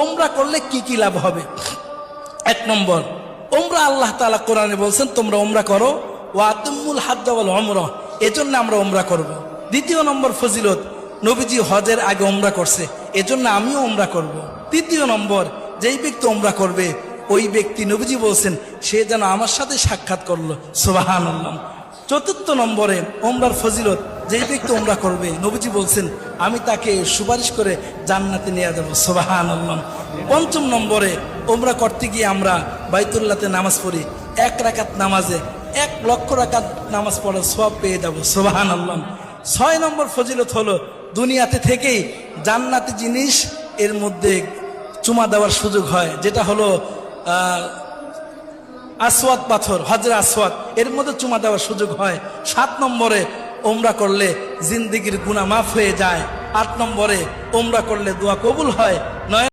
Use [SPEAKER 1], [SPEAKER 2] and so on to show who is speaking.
[SPEAKER 1] ওমরা করলে কি কি লাভ হবে? এক নম্বর, ওমরা আল্লাহ তাআলা কোরআনে বলছেন তোমরা ওমরা করো, ওয়া আতিমুল হাজ্জ ওয়াল উমরা, এজন্য আমরা ওমরা করব। দ্বিতীয় নম্বর ফজিলত, নবীজি হজের আগে ওমরা করছে, এজন্য আমিও ওমরা করব। তৃতীয় নম্বর, যেই ব্যক্তি ওমরা করবে ওই ব্যক্তি নবীজি বলছেন সে যেন আমার সাথে সাক্ষাৎ করলো, সুবহানাল্লাহ। চতুর্থ নম্বরে ওমরার ফজিলত, যেই ব্যক্তি ওমরা করবে নবীজি বলছেন আমি তাকে সুপারিশ করে জান্নাতে নিয়ে যাব, সুবহানাল্লাহ। পঞ্চম নম্বরে, ওমরা করতে গিয়ে আমরা বাইতুল্লাহতে নামাজ পড়ি, 1 রাকাত নামাজে 1 লক্ষ রাকাত নামাজ পড়ার সওয়াব পেয়ে যাব, সুবহানাল্লাহ। 6 নম্বর ফজিলত হলো দুনিয়াতে থেকেই জান্নাতি জিনিস এর মধ্যে চুমা দেওয়ার সুযোগ হয়, যেটা হলো আসওয়াদ পাথর, হজরে আসওয়াদ, এর মধ্যে চুমা দেওয়ার সুযোগ হয়। 7 নম্বরে, ওমরা করলে জিন্দেগির গুনাহ মাফ হয়ে যায়। 8 নম্বরে, ওমরা করলে দোয়া কবুল হয়। 9